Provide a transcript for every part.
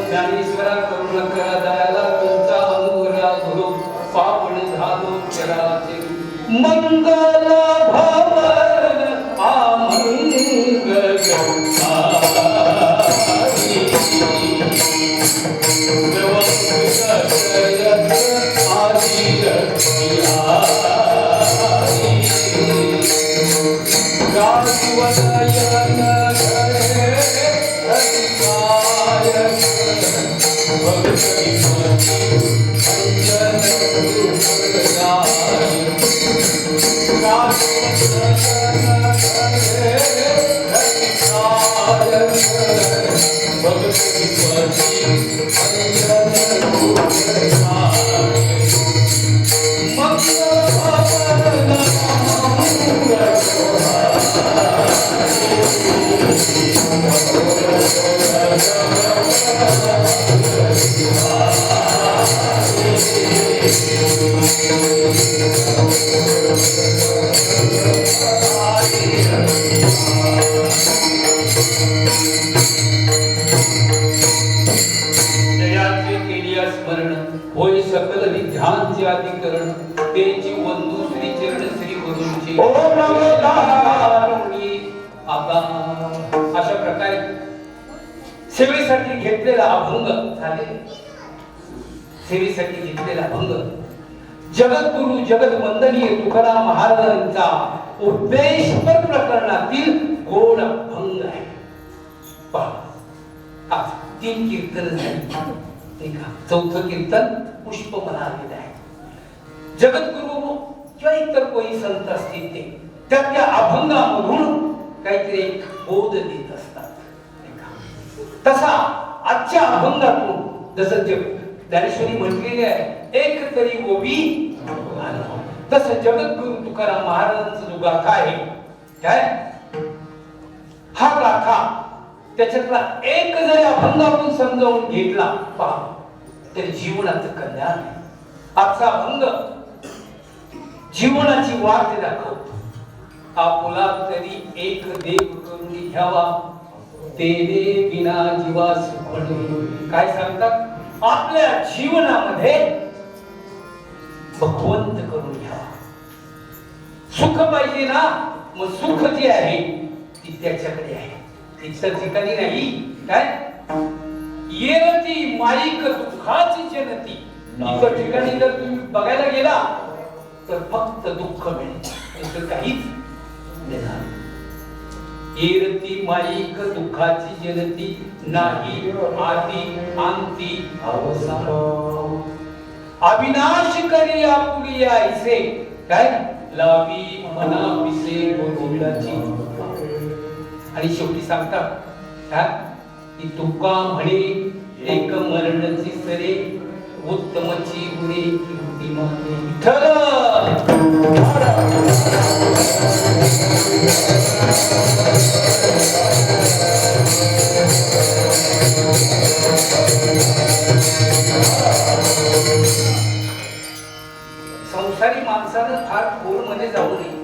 ज्ञानेश्वरा करुण करा दयाला तुमचा अनुग्रह गुरु पावन झालो चराचे मंगल भवन आमंगल अशा प्रकारे सेवेसाठी घेतलेला अभंग झाले. सेवेसाठी घेतलेला अभंग जगद्गुरु जगत वंदनीय तुकाराम महाराजांचा उपदेशपर प्रकरणातील गोड अभंग आहे. पहा, 3 कीर्तन झाली. चौथं कीर्तन पुष्प म्हणालेलं आहे. जगद्गुरु किंवा इतर कोणी संत असतील ते त्या अभंगामधून काहीतरी बोध देत असतात. तसा आजच्या अभंगातून जसं ज्ञानेश्वरी म्हटलेले आहे एक तरी गोबी तसं जगद्गुरु तुकाराम महाराजांचा जो गाथा आहे काय हा गाथा त्याच्यातला एक जरी अभंग आपण समजावून घेतला पहा तरी जीवनाचं कल्याण आहे. आजचा अभंग जीवनाची वाट दाखवतो. आपुला तरी एक देव करून घ्यावा तेने विना जीवास पडे. काय सांगतात आपल्या जीवनामध्ये भगवंत करून घ्यावा. सुख पाहिजे ना मग सुख जे आहे ती त्याच्याकडे आहे इतर ठिकाणी नाही. काय येरती माईक दुःखाची जनती इतर ठिकाणी जर तुम्ही बघायला गेला तर फक्त दुःख मिळेल काहीच देणार. येरती माईक दुःखाची जनती नाही आदी अंती अवसान अविनाश करी आपुली ऐसे काय लावी मना पिसे गोविंदाची. आणि शेवटी सांगतात की तुका म्हणे एक मरणची सरे उत्तमची गुणे कीर्ती माने विठ्ठल. संसारी माणसानं फार खोल मध्ये जाऊ नये.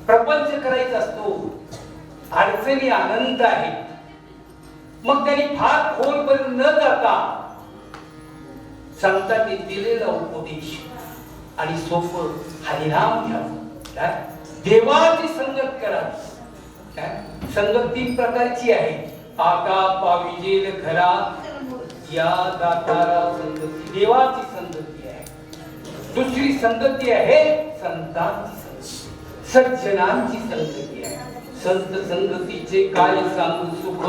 प्रपंच करायचा असतो अडचणी अनंत आहे मग त्यांनी फार खोलपर्यंत न जाता संतांनी दिलेला उपदेश आणि सोपं हरिनाम घ्यावं. देवाची संगत करावी. संगत 3 प्रकारची आहे. आता पाविजेल घरा या दातारा संगती देवाची संगती आहे. दुसरी संगती आहे संतांची संगती सज्जनांची संगती आहे. संत संगतीचे काय सांगू सुख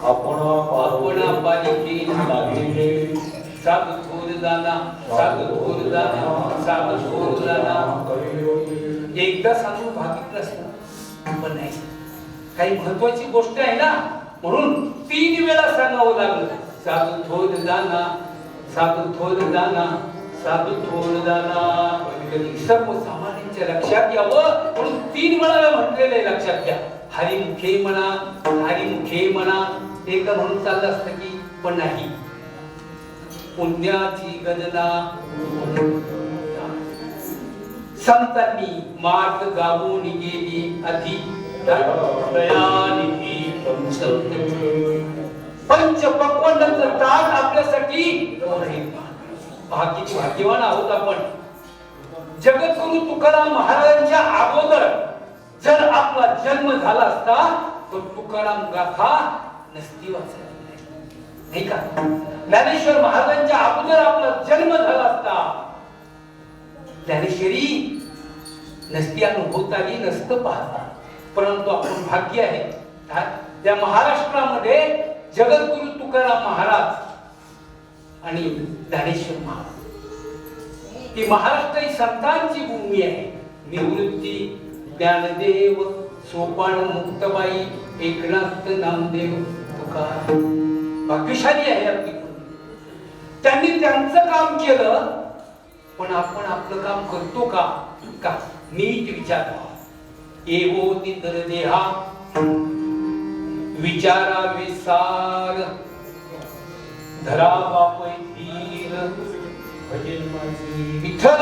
आपणा पालिके लागले साग थोर जाना साग थोर जाना साग थोर जाना. एकदा सांगून भागित नसतं पण नाही काही महत्वाची गोष्ट आहे ना म्हणून 3 वेळा सांगावं लागलं. साग थोर जाना साग थोर जाना साग थोर जाना. सर्वसामान्यांच्या लक्षात यावं म्हणून 3 वेळा म्हटलेलं आहे. लक्षात घ्या. हरिमुखे म्हणा हरिमुखे म्हणा एक म्हणून चाललं असतं की पण नाही. पुण्याची गणना संतांनी मार्ग गावून गेली आधी दयानिधी पंचपक्वान्नाचं ताट आपल्यासाठी पहा किती भाग्यवान आहोत आपण. जगद्गुरु तुकाराम महाराजांच्या अगोदर जर आपला जन्म झाला असता तर तुकाराम गाथा नसती वाचली, नाही का? ज्ञानेश्वर महाराजांच्या अगोदर आपला जन्म झाला असता ज्ञानेश्वरी नसती अनुभवता आली, नसतं पाहता. परंतु आपण भाग्य आहे त्या महाराष्ट्रामध्ये जगद्गुरु तुकाराम महाराज आणि ज्ञानेश्वर महाराज. ती महाराष्ट्र ही संतांची भूमी आहे. निवृत्ती, ज्ञानदेव, सोपान, मुक्तबाई, एकनाथ, नामदेव, तुकाराम भाग्यशाली आहे आपली. त्यांनी त्यांचं काम केलं, पण आपण आपलं काम करतो का? नीट विचार. एवो तितर देहा विचारा विसार, धरा बापय धीर, भजन माझे विठ्ठल.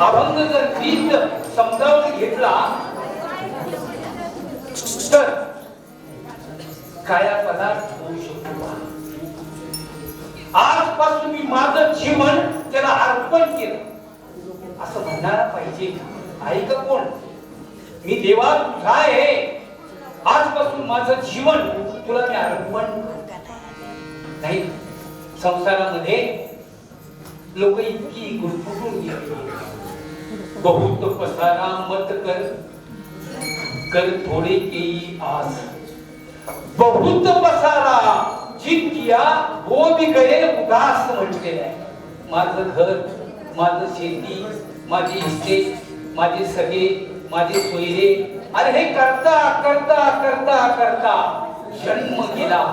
अभंग जर नीट समजावून घेतला तर काया पदार्थ होऊ शकतो. आजपासून मी माझं जीवन त्याला अर्पण केलं असं म्हणणारा पाहिजे. आहे का कोण? मी देवा तुझा आहे, आजपासून माझं जीवन तुला मी अर्पण. नाही, संसारामध्ये लोक इतकी गुरफटून गेली. बहुत पसारा मत कर, कर थोडे की आस. बहुत पसारा जित किया वो भी गए उदास म्हटलेलं आहे. माझं घर, माझं शेती, माझी इस्टेट, माझे सगळे, माझे सोयरे, अरे हे करता करता करता करता जन्म गेला.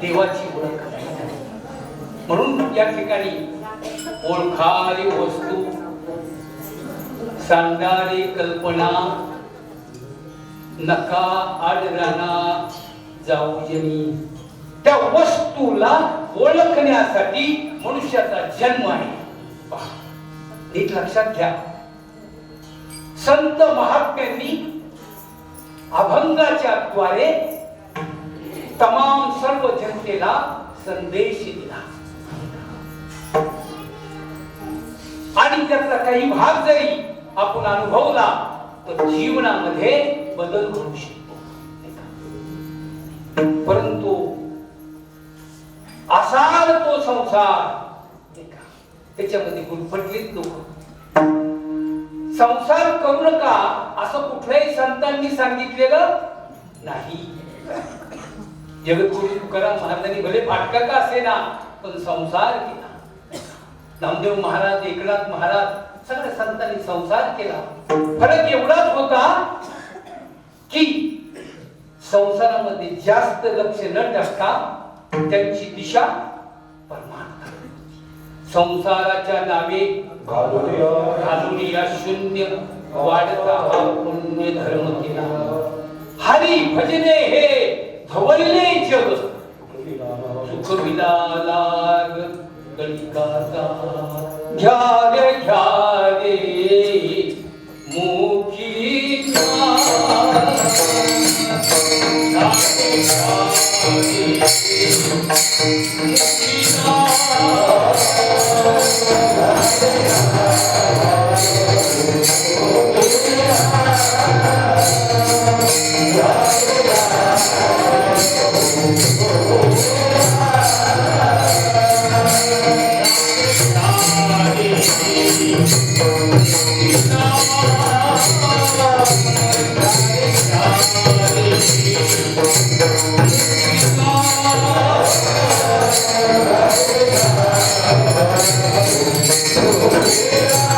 देवाची ओळख. म्हणून या ठिकाणी ओळखारी वस्तू, सांगणारी कल्पना, नका आडराना जाऊ जनी. त्या वस्तूला ओळखण्यासाठी मनुष्याचा जन्म आहे. नीट लक्षात घ्या. संत महात्म्यांनी अभंगाच्या द्वारे तमाम सर्व जनतेला संदेश दिला आणि त्याचा काही भाग जरी आपण अनुभवला तर जीवनामध्ये बदल घडू शकतो. परंतु असाल तो संसार, त्याच्यामध्ये गुरफटलीत लोक. संसार करू नका असं कुठल्याही संतांनी सांगितलेलं नाही. जगद्गुरु तुकाराम महाराजांनी भले फाटका का असेना पण संसार केला. नामदेव महाराज, एकनाथ महाराज, सगळ्या संतांनी संसार केला. फरक एवढाच होता की संसारामध्ये जास्त लक्ष न टाकता त्यांची दिशा परमार्थ. संसाराच्या नावे घालून या शून्य वाढता हा पुण्य धर्म केला. हरी भजने हे धवले जग, सुख विलालाग गणिकाचा. घ्या रे घ्या रे मुखी Yeah.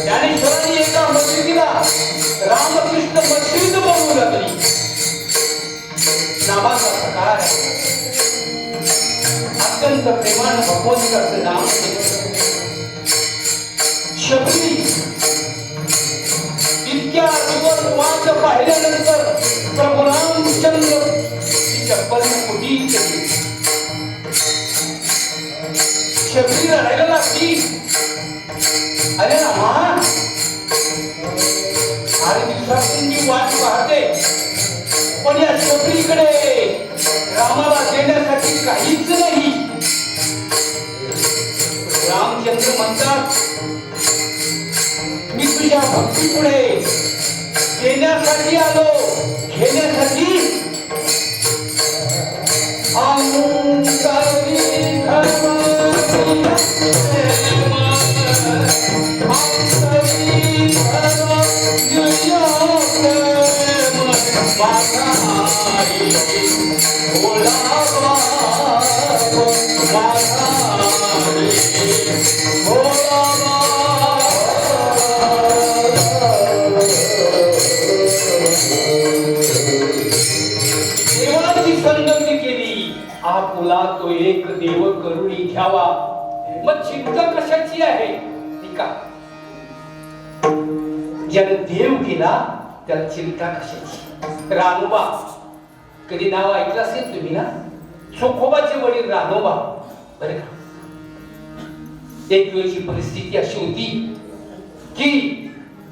ज्ञानेश्वरांनी एका मशिदीला रामकृष्ण मशीद बनवू लागली. नामाचा प्रकार अत्यंत प्रेमानं भगवंताचं नाम शबरी इतक्या दिवस वाट पाहिल्यानंतर प्रभू रामचंद्र चप्पल कुटी केली. शबरी रडायला लागली. अरे रामा, अरे दिवसातून मी वाट पाहते, पण या शबरीकडे रामाला देण्यासाठी काहीच नाही. रामचंद्र म्हणतात, मी तुझ्या भक्तीपुढे देण्यासाठी आलो, घेण्यासाठी आपुला तो एक देव करुणी घ्यावा. मग चिंता कशाची आहे? का ज्याने देव केला त्याला चिंता कशाची? रानोबा, कधी नाव ऐकलं असेल तुम्ही ना? चोखोबाचे वडील रानोबा. बरे का, एक वेळची परिस्थिती अशी होती की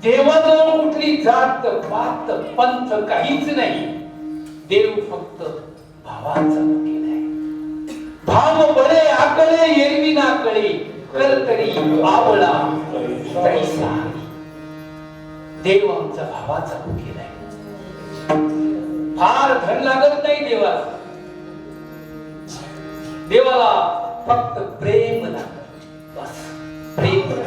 देवाजवळ कुठली जात पात पंथ काहीच नाही. देव फक्त भावाचा केलाय. भाव बळे आकळे एरवी नाकळे कलतरी आवळा तैसा. देव आमचा भावाचा केलाय. फार धन लागत नाही देवाला. देवाला फक्त प्रेम लागत. बस प्रेम.